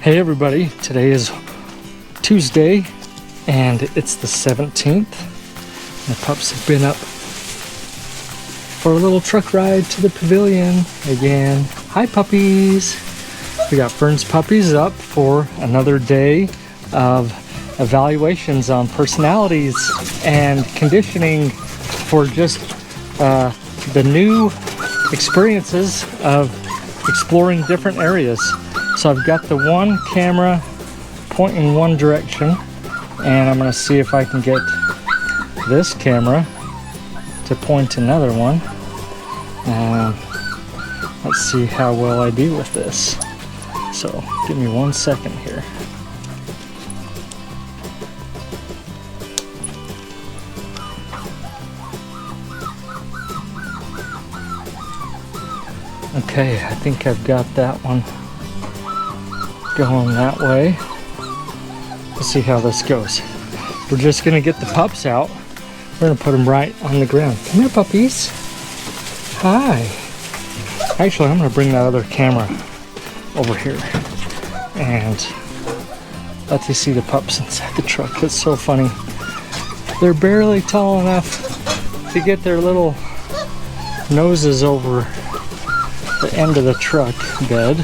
Hey everybody, today is Tuesday and it's the 17th. The pups have been up for a little truck ride to the pavilion again. Hi puppies! We got Fern's puppies up for another day of evaluations on personalities and conditioning for just the new experiences of exploring different areas. So I've got the one camera pointing one direction, and I'm going to see if I can get this camera to point another one. Let's see how well I do with this. So give me 1 second here. Okay, I think I've got that one going that way. Let's see how this goes. We're just gonna get the pups out. We're gonna put them right on the ground. Come here, puppies. Hi. Actually, I'm gonna bring that other camera over here and let you see the pups inside the truck. It's so funny. They're barely tall enough to get their little noses over the end of the truck bed.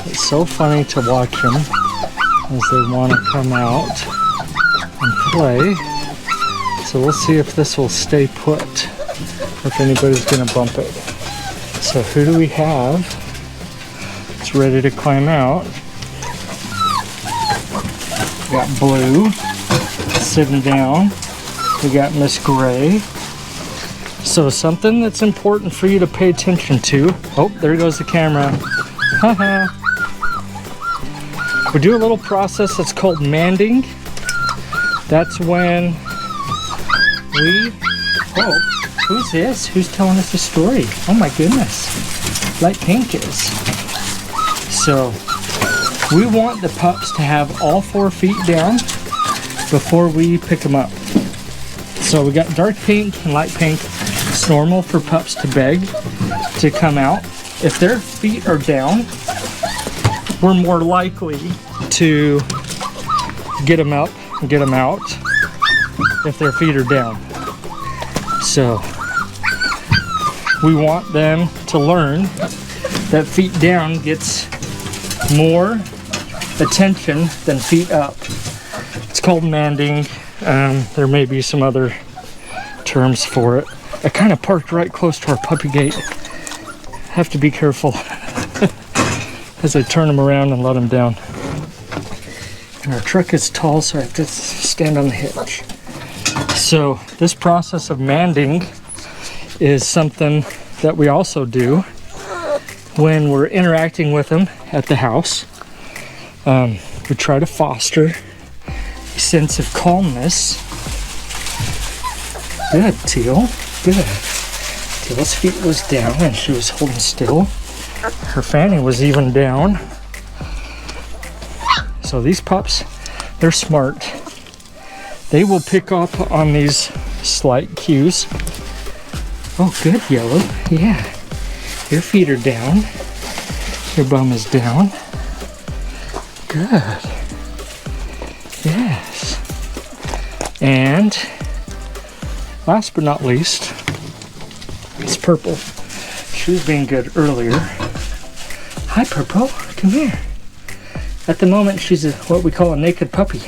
It's so funny to watch them as they want to come out and play. So we'll see if this will stay put or if anybody's going to bump it. So who do we have? It's ready to climb out. We got Blue sitting down. We got Miss Gray. So something that's important for you to pay attention to. Oh, there goes the camera. Haha. We do a little process that's called manding. That's when we... Oh, who's this? Who's telling us a story? Oh my goodness. Light pink is. So we want the pups to have all 4 feet down before we pick them up. So we got dark pink and light pink. It's normal for pups to beg to come out. If their feet are down, we're more likely to get them up and get them out if their feet are down. So we want them to learn that feet down gets more attention than feet up. It's called manding. There may be some other terms for it. I kind of parked right close to our puppy gate. Have to be careful as I turn them around and let them down. And our truck is tall, so I have to stand on the hitch. So this process of manding is something that we also do when we're interacting with them at the house. We try to foster a sense of calmness. Good, Teal. Good. Teal's feet was down and she was holding still. Her fanny was even down. So these pups, they're smart. They will pick up on these slight cues. Oh, good, Yellow. Yeah. Your feet are down. Your bum is down. Good. Yes. And last but not least, it's Purple. She was being good earlier. Hi, Purple. Come here. At the moment, she's what we call a naked puppy.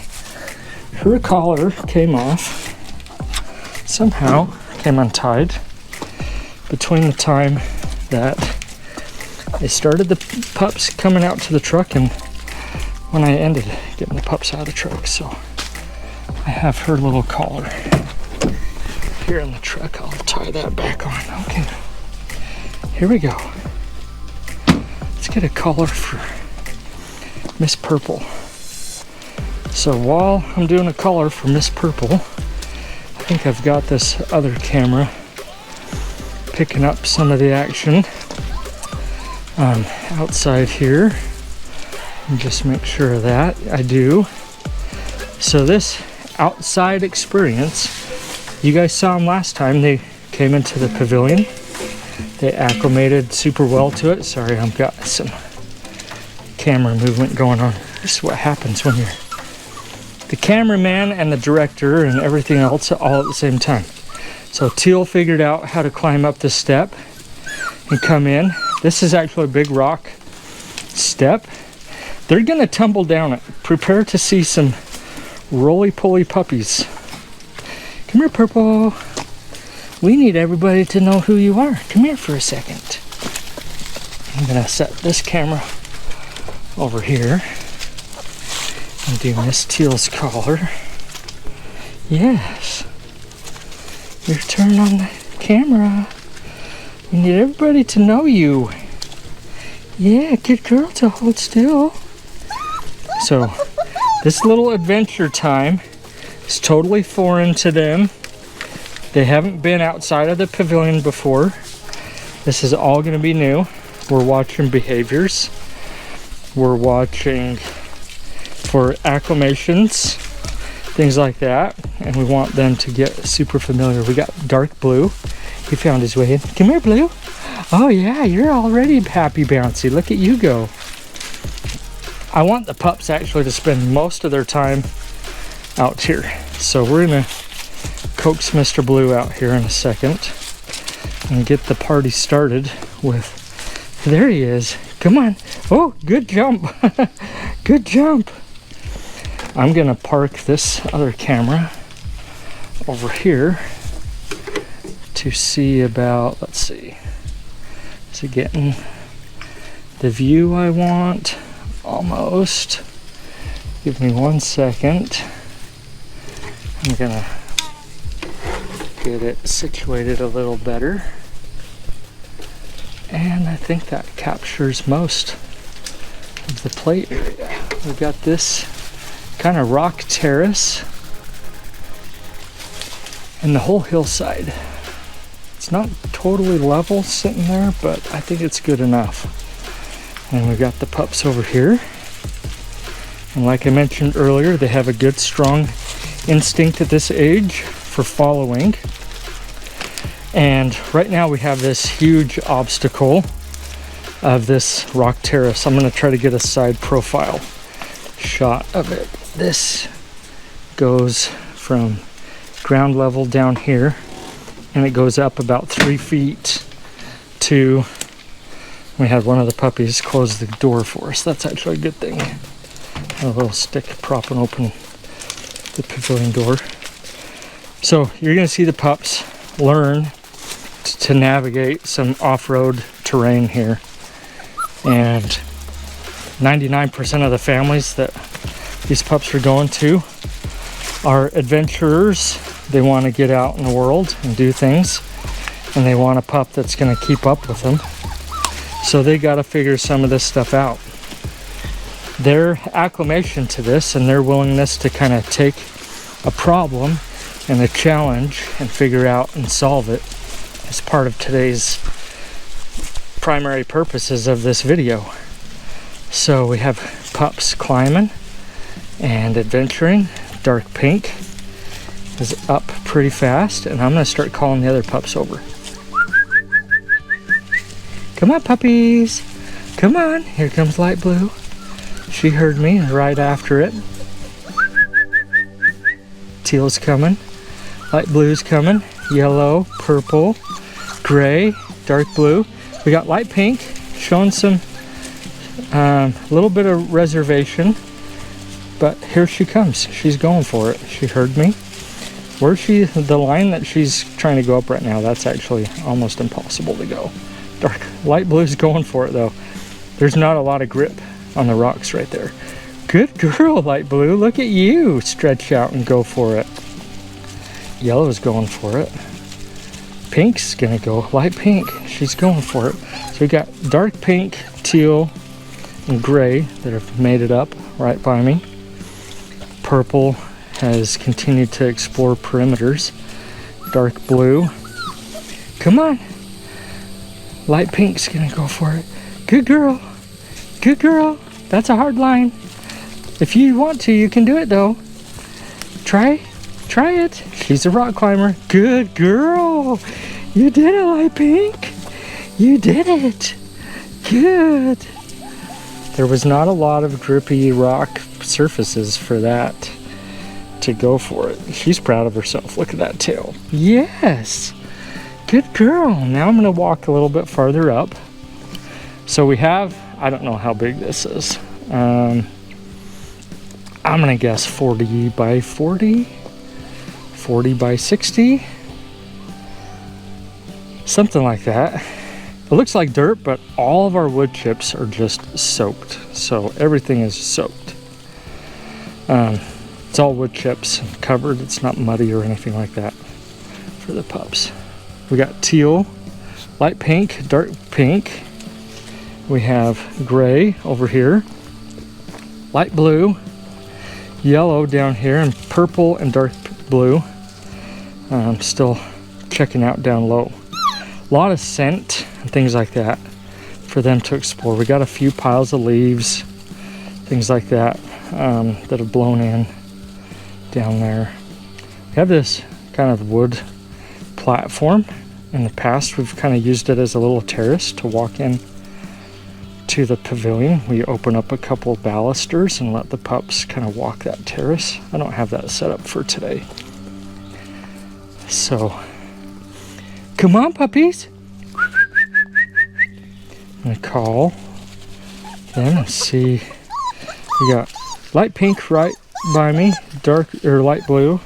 Her collar came off. Somehow came untied between the time that I started the pups coming out to the truck and when I ended getting the pups out of the truck. So I have her little collar here in the truck. I'll tie that back on. Okay, here we go. Let's get a collar for Miss Purple. So while I'm doing a collar for Miss Purple, I think I've got this other camera picking up some of the action outside here. And just make sure of that. I do. So this outside experience, you guys saw them last time. They came into the pavilion. They acclimated super well to it. Sorry, I've got some camera movement going on. This is what happens when you're the cameraman and the director and everything else all at the same time. So Teal figured out how to climb up this step and come in. This is actually a big rock step. They're gonna tumble down it. Prepare to see some roly-poly puppies. Come here, Purple. We need everybody to know who you are. Come here for a second. I'm gonna set this camera over here and do Miss Teal's collar. Yes. Your turn on the camera. We need everybody to know you. Yeah, good girl to hold still. So, this little adventure time is totally foreign to them. They haven't been outside of the pavilion before. This is all going to be new. We're watching behaviors. We're watching for acclimations, things like that. And we want them to get super familiar. We got Dark Blue. He found his way in. Come here, Blue. Oh yeah, you're already happy bouncy. Look at you go. I want the pups actually to spend most of their time out here. So we're gonna coax Mr. Blue out here in a second and get the party started with, there he is. Come on. Oh, good jump. Good jump. I'm gonna park this other camera over here to see about, let's see, is it getting the view I want? Almost. Give me 1 second. I'm gonna get it situated a little better. And I think that captures most of the plate area. We've got this kind of rock terrace and the whole hillside. It's not totally level sitting there, but I think it's good enough. And we've got the pups over here. And like I mentioned earlier, they have a good, strong instinct at this age for following. And right now we have this huge obstacle of this rock terrace. I'm going to try to get a side profile shot of it. This goes from ground level down here, and it goes up about 3 feet to, we had one of the puppies close the door for us. That's actually a good thing. A little stick propping open the pavilion door. So you're going to see the pups learn to navigate some off-road terrain here. And 99% of the families that these pups are going to are adventurers. They want to get out in the world and do things, and they want a pup that's going to keep up with them. So they got to figure some of this stuff out. Their acclimation to this and their willingness to kind of take a problem and a challenge and figure out and solve it is part of today's primary purposes of this video. So we have pups climbing and adventuring. Dark Pink is up pretty fast, and I'm going to start calling the other pups over. Come on, puppies. Come on. Here comes Light Blue. She heard me right after it. Teal's coming. Light Blue's coming. Yellow, purple, gray, dark blue. We got Light Pink showing some little bit of reservation, but here she comes. She's going for it. She heard me. Where's she? The line that she's trying to go up right now, that's actually almost impossible to go. Light Blue's going for it though. There's not a lot of grip on the rocks right there. Good girl, Light Blue. Look at you. Stretch out and go for it. Yellow's going for it. Pink's gonna go. Light Pink, she's going for it. So we got Dark Pink, Teal, and Gray that have made it up right by me. Purple has continued to explore perimeters. Dark Blue. Come on. Light Pink's gonna go for it. Good girl. Good girl. That's a hard line. If you want to, you can do it though. Try it. She's a rock climber. Good girl. You did it, Light Pink. You did it. Good. There was not a lot of grippy rock surfaces for that to go for it. She's proud of herself. Look at that tail. Yes, good girl. Now I'm gonna walk a little bit farther up. So we have, I don't know how big this is. I'm gonna guess 40 by 40, 40 by 60, something like that. It looks like dirt, but all of our wood chips are just soaked. So everything is soaked. It's all wood chips covered. It's not muddy or anything like that for the pups. We got teal, light pink, dark pink. We have gray over here, light blue, yellow down here, and purple and dark blue. Still checking out down low. A lot of scent and things like that for them to explore. We got a few piles of leaves, things like that, that have blown in down there. We have this kind of wood platform. In the past, we've kind of used it as a little terrace to walk in to the pavilion. We open up a couple of balusters and let the pups kind of walk that terrace. I don't have that set up for today. So, come on, puppies. I'm gonna call them and see. We got light pink right by me, dark or light blue,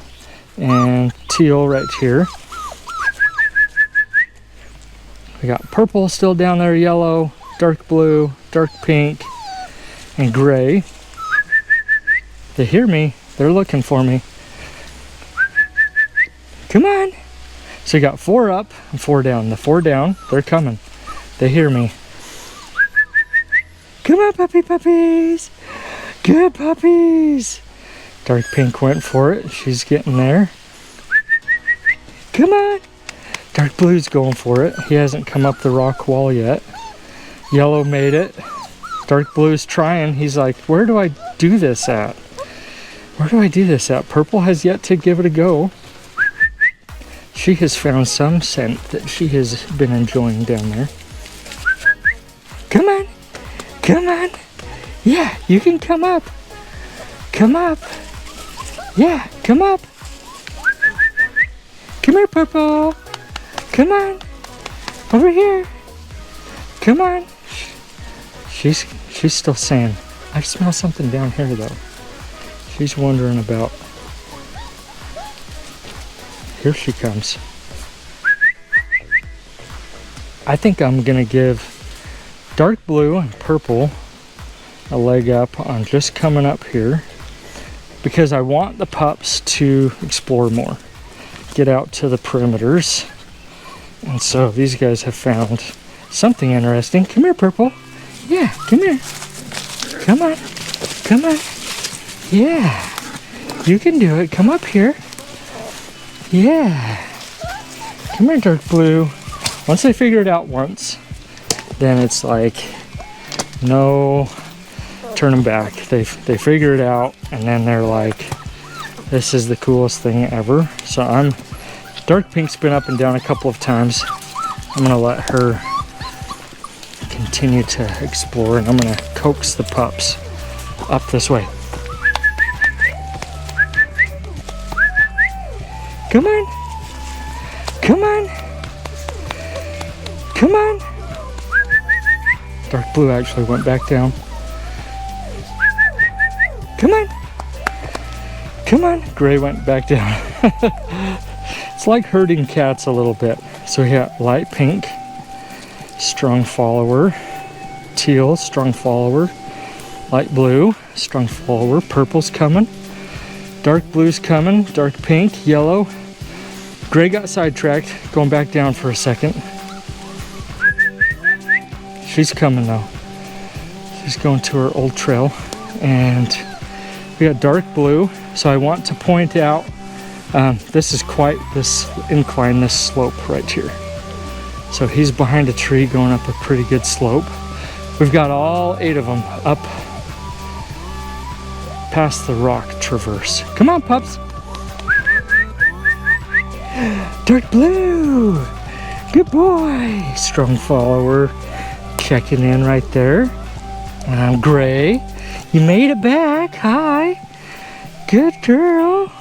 and teal right here. We got purple still down there, yellow, dark blue, dark pink, and gray. They hear me. They're looking for me. Come on. So you got 4 up and 4 down. The 4 down, they're coming. They hear me. Come on, puppies. Good puppies. Dark pink went for it. She's getting there. Come on. Dark blue's going for it. He hasn't come up the rock wall yet. Yellow made it. Dark blue's trying. He's like, where do I do this at? Where do I do this at? Purple has yet to give it a go. She has found some scent that she has been enjoying down there. Come on. Come on. Yeah, you can come up. Come up. Yeah, come up. Come here, Purple. Come on. Over here. Come on. She's still saying, I smell something down here though. She's wondering about. Here she comes. I think I'm gonna give dark blue and purple a leg up on just coming up here because I want the pups to explore more, get out to the perimeters. And so these guys have found something interesting. Come here, Purple. Yeah, come here. Come on. Come on. Yeah. You can do it. Come up here. Yeah. Come here, Dark Blue. Once they figure it out once, then it's like, no turning back. They figure it out, and then they're like, this is the coolest thing ever. So Dark Pink's been up and down a couple of times. I'm gonna let her continue to explore, and I'm gonna coax the pups up this way. Come on. Come on. Come on. Dark Blue actually went back down. Come on. Come on. Gray went back down. It's like herding cats a little bit. So we got light pink, strong follower, teal, strong follower, light blue, strong follower, purple's coming, dark blue's coming, dark pink, yellow. Gray got sidetracked, going back down for a second. She's coming though. She's going to her old trail. And we got dark blue. So I want to point out, this is quite this incline, this slope right here. So he's behind a tree going up a pretty good slope. We've got all 8 of them up past the rock traverse. Come on, pups. Dark Blue, good boy. Strong follower checking in right there. Gray, you made it back. Hi. Good girl.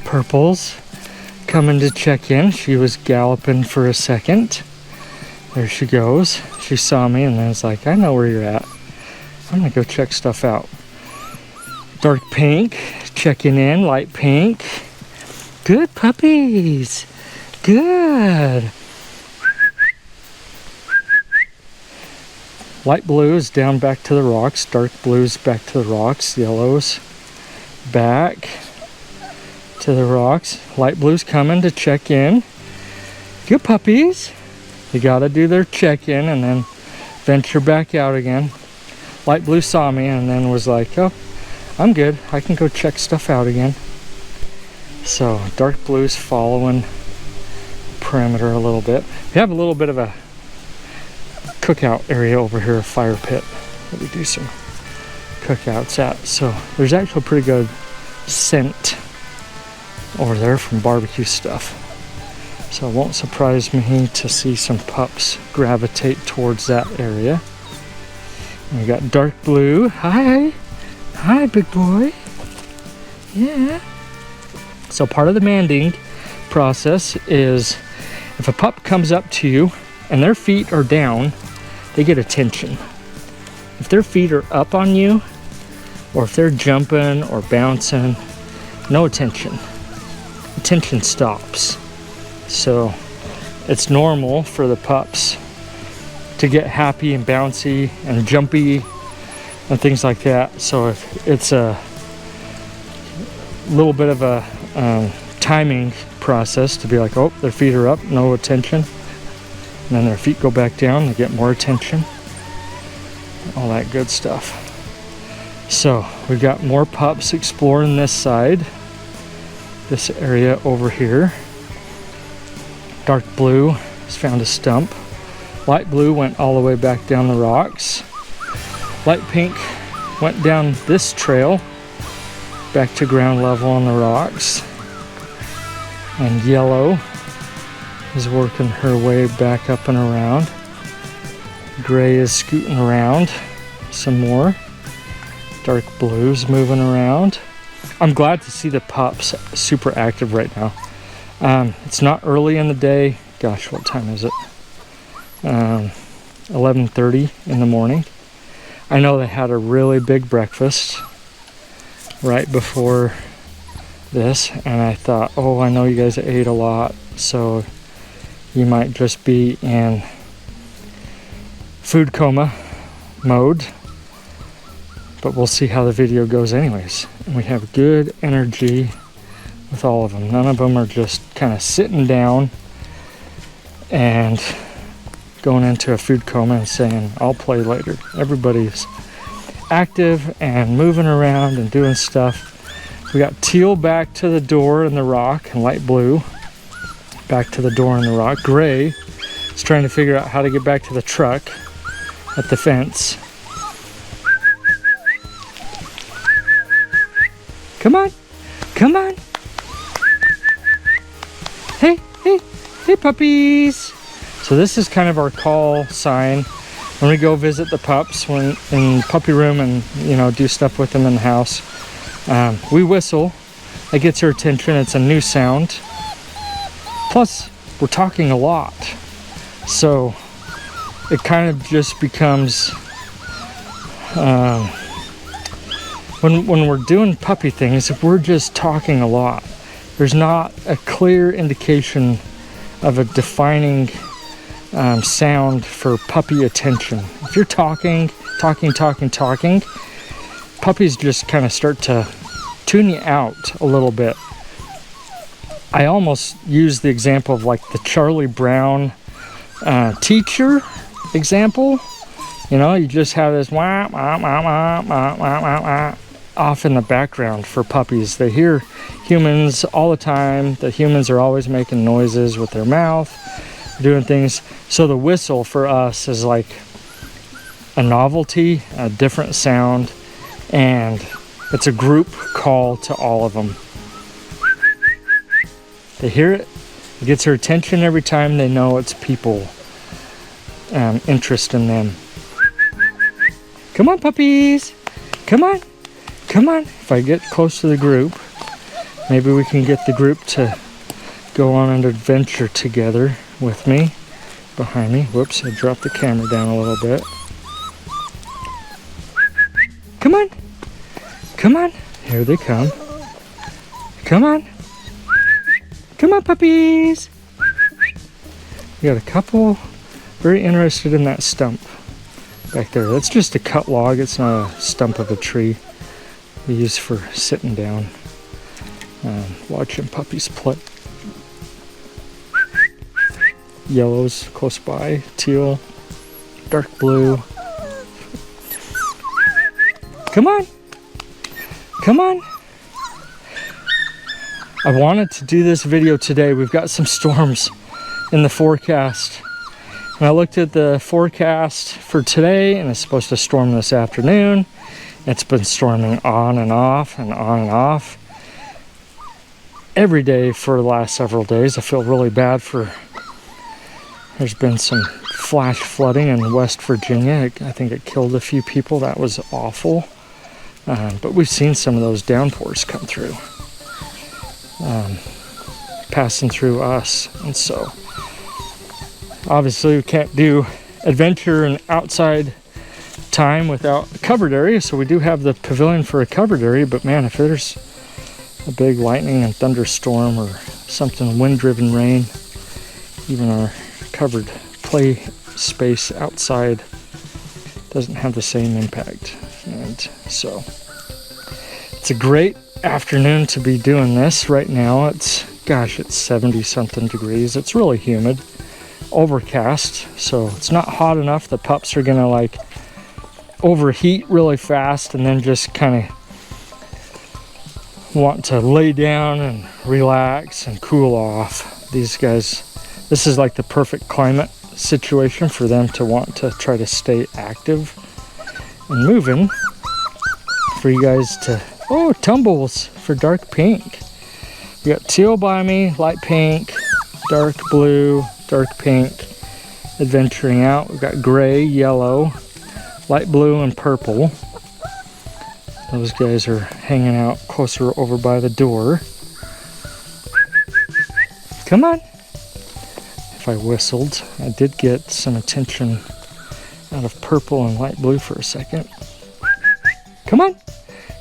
Purple's coming to check in. She was galloping for a second. There she goes. She saw me and then was like, I know where you're at. I'm gonna go check stuff out. Dark pink, checking in. Light pink. Good puppies. Good. Light blue is down back to the rocks. Dark blue is back to the rocks. Yellow's back to the rocks. Light blue's coming to check in. Good puppies. You gotta do their check-in and then venture back out again. Light blue saw me and then was like, oh, I'm good. I can go check stuff out again. So dark blue's following perimeter a little bit. We have a little bit of a cookout area over here, a fire pit that we do some cookouts at. So there's actually pretty good scent over there from barbecue stuff. So it won't surprise me to see some pups gravitate towards that area. And we got dark blue. Hi. Hi, big boy. Yeah. So part of the manding process is if a pup comes up to you and their feet are down, they get attention. If their feet are up on you, or if they're jumping or bouncing, no attention. Attention stops. So it's normal for the pups to get happy and bouncy and jumpy and things like that. So if it's a little bit of a timing process to be like, oh, their feet are up, no attention. And then their feet go back down, they get more attention. All that good stuff. So we've got more pups exploring this side. This area over here. Dark blue has found a stump. Light blue went all the way back down the rocks. Light pink went down this trail back to ground level on the rocks. And yellow is working her way back up and around. Gray is scooting around some more. Dark blue's moving around. I'm glad to see the pups super active right now. It's not early in the day. Gosh, what time is it? 11:30 in the morning. I know they had a really big breakfast right before this, and I thought, oh, I know you guys ate a lot, so you might just be in food coma mode, but we'll see how the video goes anyways. And we have good energy with all of them. None of them are just kind of sitting down and going into a food coma and saying, I'll play later. Everybody's active and moving around and doing stuff. We got teal back to the door in the rock and light blue back to the door in the rock. Gray is trying to figure out how to get back to the truck at the fence. Come on, come on. Hey, hey, hey puppies. So this is kind of our call sign when we go visit the pups when in puppy room and, you know, do stuff with them in the house. We whistle. It gets her attention. It's a new sound. Plus, we're talking a lot. So it kind of just becomes when we're doing puppy things, if we're just talking a lot, there's not a clear indication of a defining sound for puppy attention. If you're talking, puppies just kind of start to tune you out a little bit. I almost use the example of like the Charlie Brown teacher example. You know, you just have this wah, wah, wah, wah, wah, wah, wah, wah, off in the background for puppies. They hear humans all the time. The humans are always making noises with their mouth, doing things. So the whistle for us is like a novelty, a different sound, and it's a group call to all of them. They hear it, it gets their attention every time they know it's people, interest in them. Come on, puppies. Come on. Come on. If I get close to the group, maybe we can get the group to go on an adventure together with me. Behind me. Whoops, I dropped the camera down a little bit. Come on. Come on. Here they come. Come on. Come on, puppies. We got a couple very interested in that stump back there. That's just a cut log. It's not a stump of a tree we use for sitting down, watching puppies play. Yellows close by, teal, dark blue. Come on. Come on. I wanted to do this video today. We've got some storms in the forecast. And I looked at the forecast for today, and it's supposed to storm this afternoon. It's been storming on and off and on and off every day for the last several days. I feel really bad for, there's been some flash flooding in West Virginia. I think it killed a few people. That was awful. But we've seen some of those downpours come through, passing through us. And so obviously we can't do adventure and outside time without a covered area, so we do have the pavilion for a covered area. But man, if there's a big lightning and thunderstorm or something, wind-driven rain, even our covered play space outside doesn't have the same impact. And so it's a great afternoon to be doing this. Right now it's 70 something degrees. It's really humid, overcast, so it's not hot enough. The pups are gonna like overheat really fast and then just kind of want to lay down and relax and cool off. These guys, this is like the perfect climate situation for them to want to try to stay active and moving. For you guys to, oh, tumbles for dark pink. We got teal by me, light pink, dark blue, dark pink, adventuring out. We've got gray, yellow, light blue, and purple. Those guys are hanging out closer over by the door. Come on. If I whistled, I did get some attention out of purple and light blue for a second. Come on.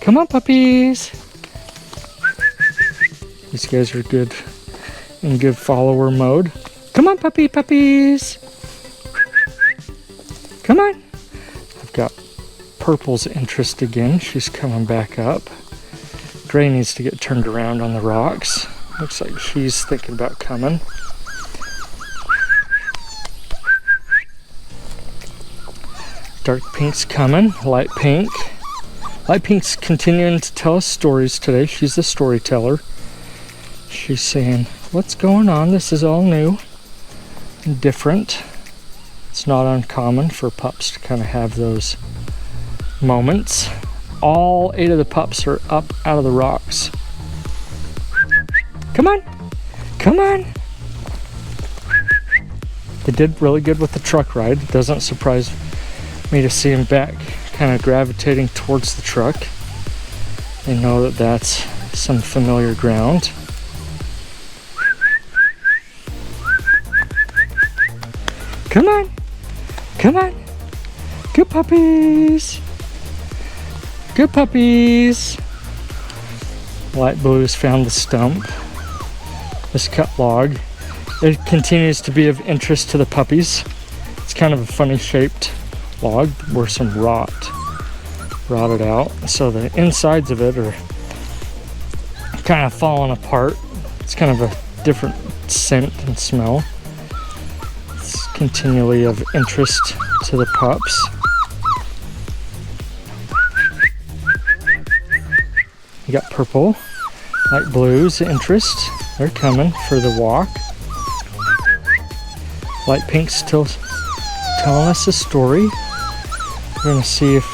Come on, puppies. These guys are good in good follower mode. Come on, puppies. Come on. I've got purple's interest again. She's coming back up. Gray needs to get turned around on the rocks. Looks like she's thinking about coming. Dark pink's coming. Light pink. Light pink's continuing to tell us stories today. She's the storyteller. She's saying, what's going on? This is all new and different. It's not uncommon for pups to kind of have those moments. All 8 of the pups are up out of the rocks. Come on. Come on. They did really good with the truck ride. It doesn't surprise me to see them back kind of gravitating towards the truck. They know that that's some familiar ground. Come on. Come on. Good puppies. Good puppies. Light blue has found the stump. This cut log. It continues to be of interest to the puppies. It's kind of a funny shaped log where some rotted out, so the insides of it are kind of falling apart. It's kind of a different scent and smell. It's continually of interest to the pups. You got purple, light blue's interest. They're coming for the walk. Light pink's still telling us a story. We're gonna see if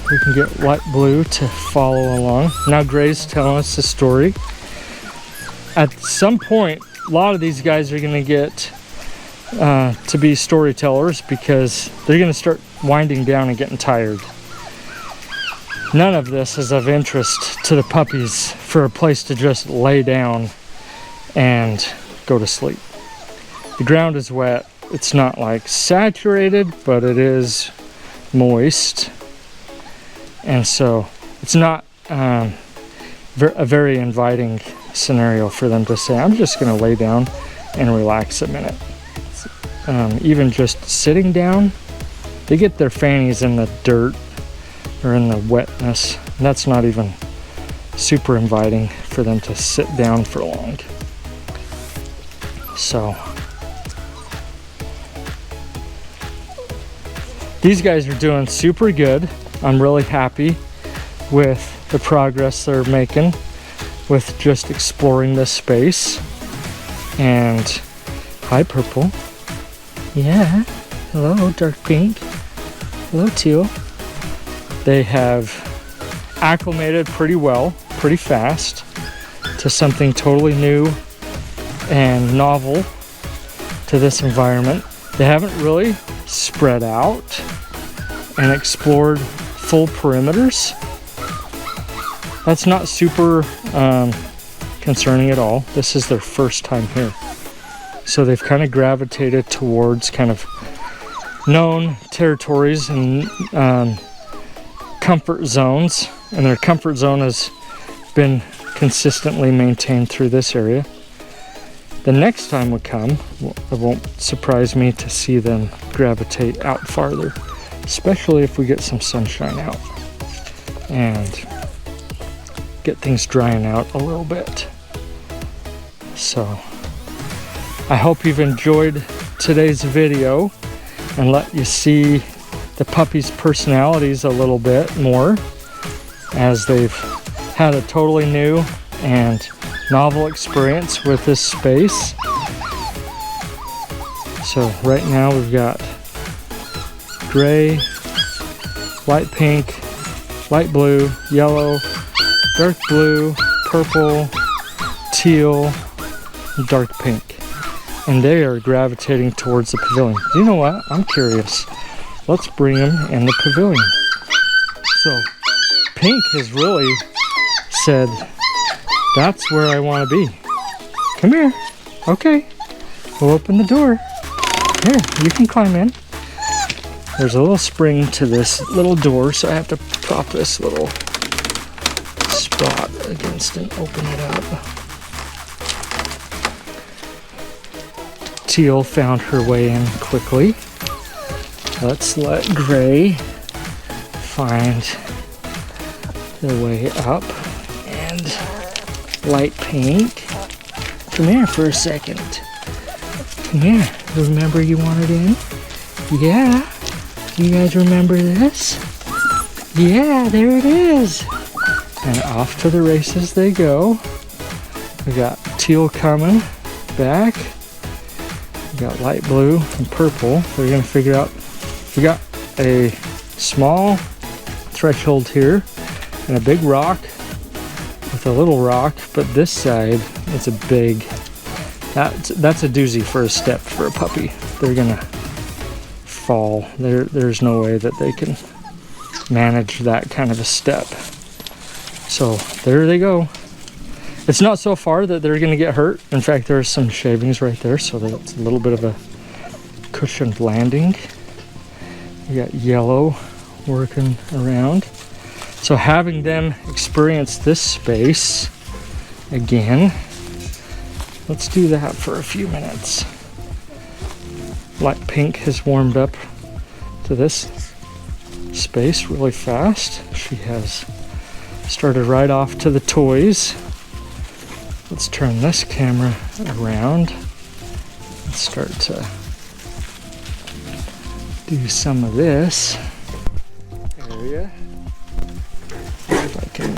we can get light blue to follow along. Now gray's telling us a story. At some point, a lot of these guys are gonna get to be storytellers because they're gonna start winding down and getting tired. None of this is of interest to the puppies for a place to just lay down and go to sleep. The ground is wet. It's not like saturated, but it is moist. And so it's not a very inviting scenario for them to say, I'm just going to lay down and relax a minute. Even just sitting down, they get their fannies in the dirt or in the wetness. And that's not even super inviting for them to sit down for long. So these guys are doing super good. I'm really happy with the progress they're making with just exploring this space. And hi, Purple. Yeah. Hello, Dark Pink. Hello, Teal. They have acclimated pretty well, pretty fast, to something totally new and novel to this environment. They haven't really spread out and explored full perimeters. That's not super concerning at all. This is their first time here. So they've kind of gravitated towards kind of known territories and comfort zones, and their comfort zone has been consistently maintained through this area. The next time we come, it won't surprise me to see them gravitate out farther, especially if we get some sunshine out and get things drying out a little bit. So I hope you've enjoyed today's video and let you see the puppies' personalities a little bit more as they've had a totally new and novel experience with this space. So right now we've got gray, light pink, light blue, yellow, dark blue, purple, teal, and dark pink. And they are gravitating towards the pavilion. You know what? I'm curious. Let's bring them in the pavilion. So Pink has really said, that's where I want to be. Come here. Okay. We'll open the door. Here, you can climb in. There's a little spring to this little door, so I have to prop this little spot against and open it up. Teal found her way in quickly. Let's let Gray find their way up. And light pink, come here for a second. Come here. Remember you wanted in? Yeah. You guys remember this? Yeah, there it is. And off to the races they go. We got teal coming back. We got light blue and purple. We're gonna figure out. We got a small threshold here and a big rock with a little rock, but this side it's a big. That's a doozy for a step for a puppy. They're gonna fall. There's no way that they can manage that kind of a step. So there they go. It's not so far that they're gonna get hurt. In fact, there's some shavings right there, so that's a little bit of a cushioned landing. We got yellow working around. So having them experience this space again, let's do that for a few minutes. Light pink has warmed up to this space really fast. She has started right off to the toys. Let's turn this camera around and start to do some of this area. If I can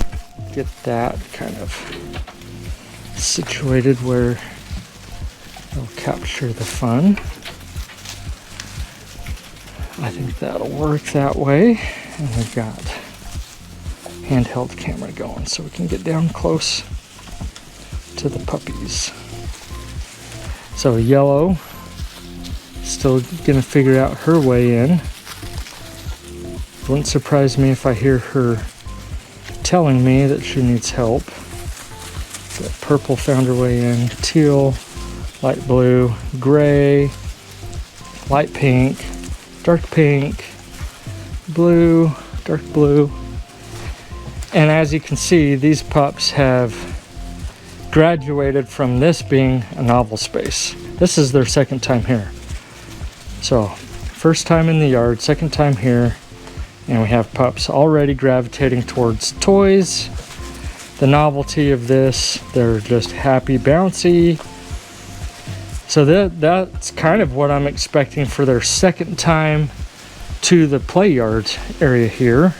get that kind of situated where it'll capture the fun. I think that'll work that way. And we've got handheld camera going so we can get down close to the puppies. So yellow, still gonna figure out her way in. Wouldn't surprise me if I hear her telling me that she needs help. Got purple found her way in, teal, light blue, gray, light pink, dark pink, blue, dark blue. And as you can see, these pups have graduated from this being a novel space. This is their second time here. So, first time in the yard, second time here, and we have pups already gravitating towards toys. The novelty of this, they're just happy, bouncy. So that's kind of what I'm expecting for their second time to the play yard area here,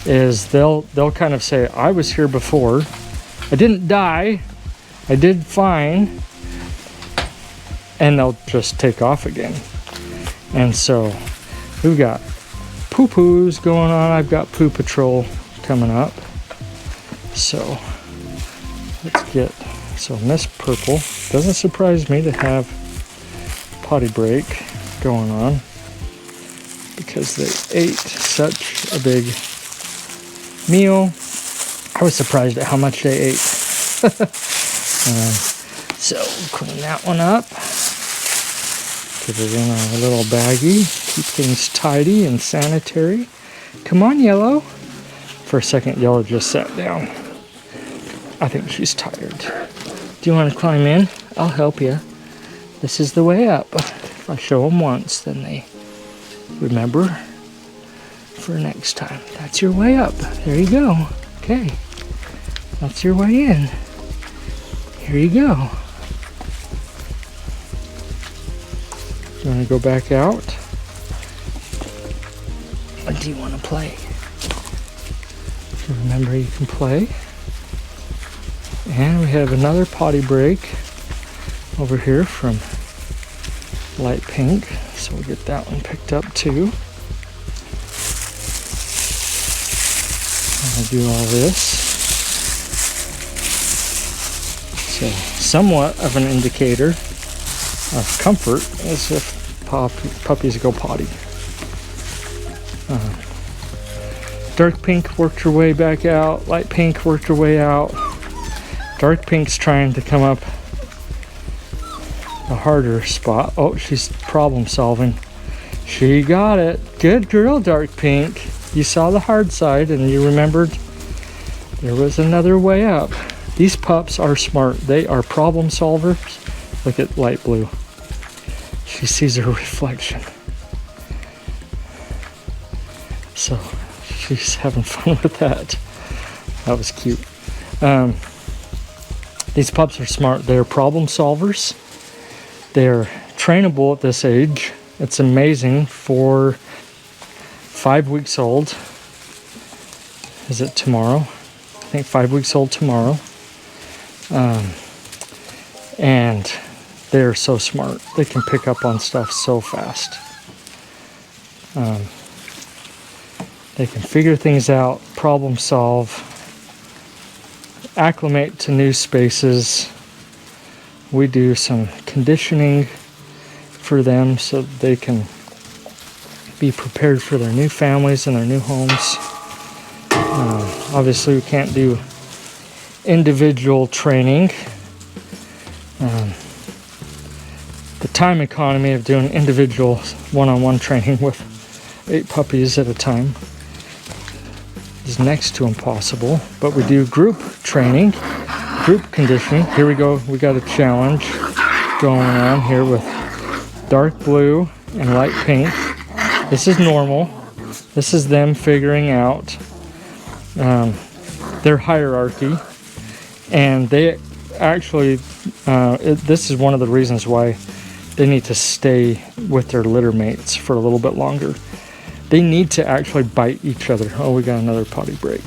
is they'll kind of say, I was here before, I didn't die, I did fine, and they'll just take off again. And so we've got poo-poos going on. I've got poo patrol coming up. So let's get, so Miss Purple, doesn't surprise me to have potty break going on because they ate such a big meal. I was surprised at how much they ate. So clean that one up. Put it in a little baggie. Keep things tidy and sanitary. Come on, Yellow. For a second, Yellow just sat down. I think she's tired. Do you want to climb in? I'll help you. This is the way up. If I show them once, then they remember for next time. That's your way up. There you go. Okay. That's your way in. Here you go. You want to go back out? Or do you want to play? So remember, you can play. And we have another potty break over here from light pink. So we'll get that one picked up too. I'll do all this. So somewhat of an indicator of comfort as if puppies go potty. Dark pink worked her way back out. Light pink worked her way out. Dark pink's trying to come up a harder spot. Oh, she's problem solving. She got it. Good girl, dark pink. You saw the hard side and you remembered there was another way up. These pups are smart. They are problem solvers. Look at light blue. She sees her reflection. So she's having fun with that. That was cute. These pups are smart. They're problem solvers. They're trainable at this age. It's amazing. For 5 weeks old. Is it tomorrow? I think 5 weeks old tomorrow. And they're so smart. They can pick up on stuff so fast. They can figure things out, problem solve, acclimate to new spaces. We do some conditioning for them so that they can be prepared for their new families and their new homes. Obviously, we can't do individual training. The time economy of doing individual one-on-one training with 8 puppies at a time is next to impossible, but we do group training, group conditioning. Here we go. We got a challenge going on here with dark blue and light pink. This is normal. This is them figuring out their hierarchy, and they actually this is one of the reasons why they need to stay with their litter mates for a little bit longer. They need to actually bite each other. Oh, we got another potty break,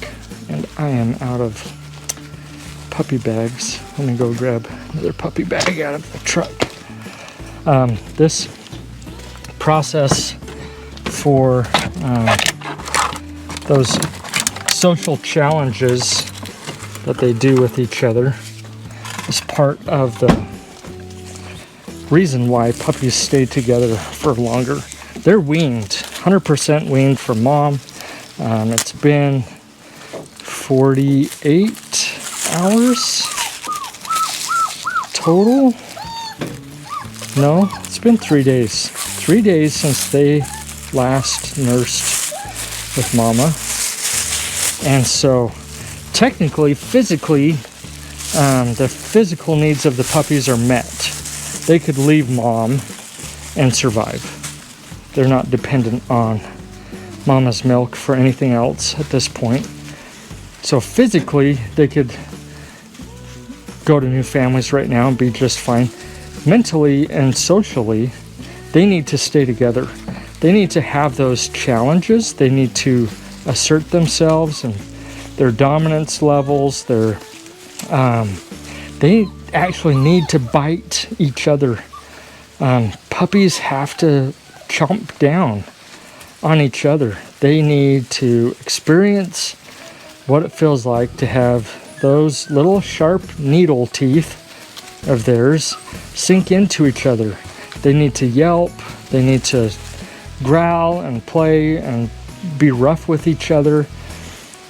and I am out of puppy bags. Let me go grab another puppy bag out of the truck. This process for those social challenges that they do with each other is part of the reason why puppies stay together for longer. They're weaned, 100% weaned from mom. It's been 48 hours total. No, it's been 3 days. 3 days since they last nursed with mama. And so technically, physically, the physical needs of the puppies are met. They could leave mom and survive. They're not dependent on mama's milk for anything else at this point. So physically, they could go to new families right now and be just fine. Mentally and socially, they need to stay together. They need to have those challenges. They need to assert themselves and their dominance levels. They actually need to bite each other. Puppies have to chomp down on each other. They need to experience what it feels like to have those little sharp needle teeth of theirs sink into each other. They need to yelp. They need to growl and play and be rough with each other.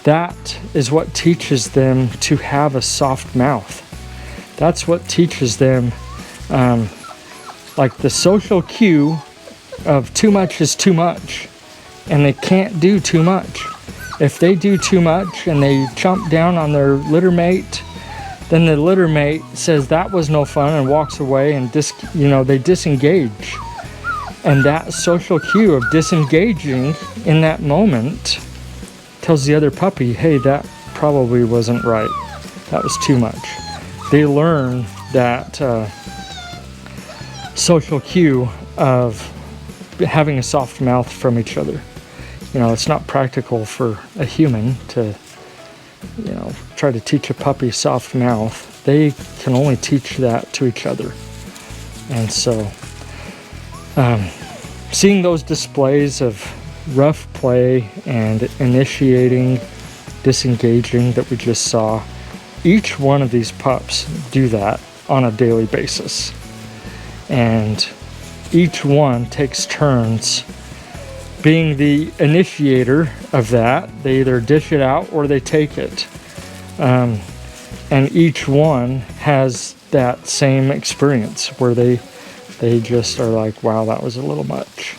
That is what teaches them to have a soft mouth. That's what teaches them like the social cue of too much is too much, and they can't do too much. If they do too much and they chomp down on their litter mate, then the litter mate says that was no fun and walks away, and they disengage. And that social cue of disengaging in that moment tells the other puppy, hey, that probably wasn't right. That was too much. They learn that social cue of having a soft mouth from each other. It's not practical for a human to, try to teach a puppy soft mouth. They can only teach that to each other. And so, seeing those displays of rough play and initiating, disengaging that we just saw, each one of these pups do that on a daily basis. And each one takes turns being the initiator of that. They either dish it out or they take it. And each one has that same experience where they just are like, wow, that was a little much.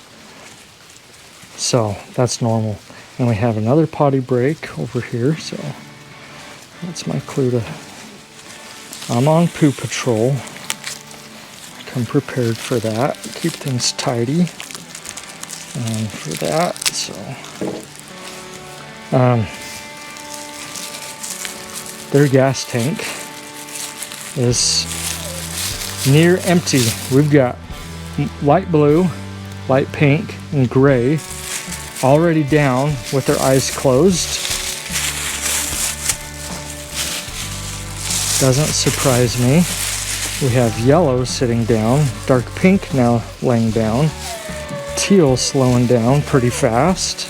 So that's normal. And we have another potty break over here, so that's my clue to I'm on poo patrol. Come prepared for that. Keep things tidy for that. So their gas tank is near empty. We've got light blue, light pink, and gray already down with their eyes closed. Doesn't surprise me. We have yellow sitting down, dark pink now laying down, teal slowing down pretty fast.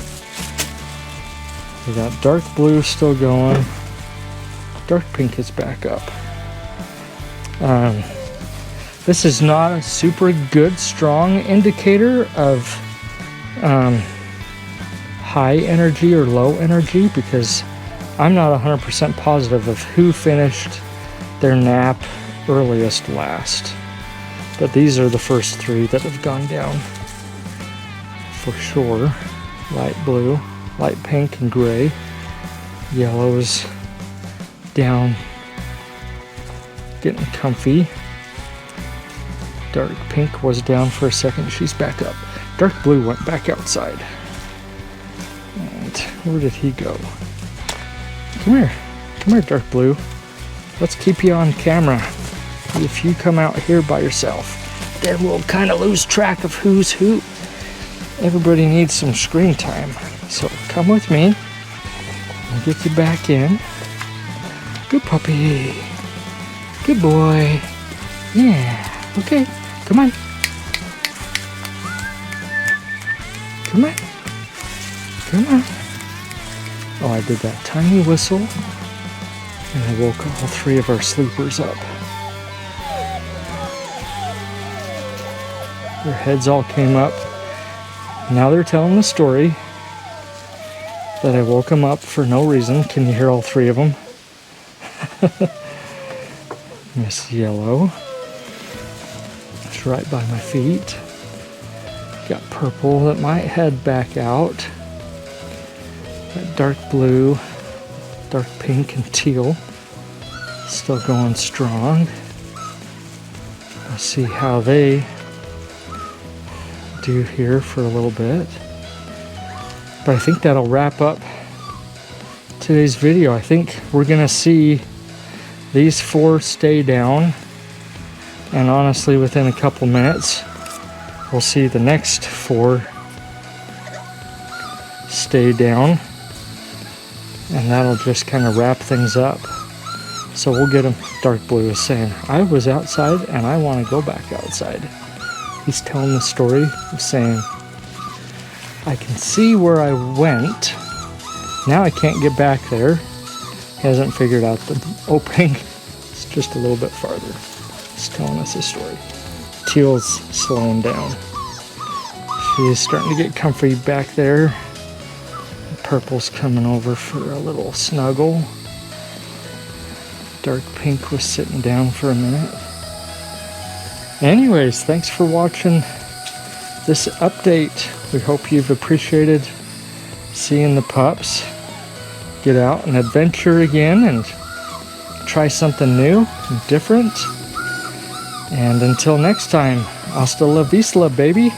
We got dark blue still going, dark pink is back up. This is not a super good, strong indicator of high energy or low energy, because I'm not 100% positive of who finished their nap earliest last. But these are the first three that have gone down for sure. Light blue, light pink, and gray. Yellow's down, getting comfy. Dark pink was down for a second. She's back up. Dark blue went back outside. And where did he go? Come here, dark blue. Let's keep you on camera. If you come out here by yourself, then we'll kind of lose track of who's who. Everybody needs some screen time. So come with me. I'll get you back in. Good puppy. Good boy. Yeah. Okay. Come on. Come on. Come on. Oh, I did that tiny whistle, and I woke all three of our sleepers up. Their heads all came up. Now they're telling the story. that I woke him up for no reason. Can you hear all three of them? Miss Yellow. It's right by my feet. Got purple that might head back out. Got dark blue, dark pink, and teal. Still going strong. Let's see how they do here for a little bit. But I think that'll wrap up today's video. I think we're gonna see these 4 stay down, and honestly within a couple minutes we'll see the next 4 stay down, and that'll just kind of wrap things up. So we'll get him. Dark blue is saying, I was outside and I want to go back outside. He's telling the story of saying, I can see where I went. Now I can't get back there. He hasn't figured out the opening. It's just a little bit farther. He's telling us a story. Teal's slowing down. She's starting to get comfy back there. Purple's coming over for a little snuggle. Dark pink was sitting down for a minute. Anyways, thanks for watching this update. We hope you've appreciated seeing the pups get out and adventure again and try something new and different. And until next time, hasta la Vizsla, baby.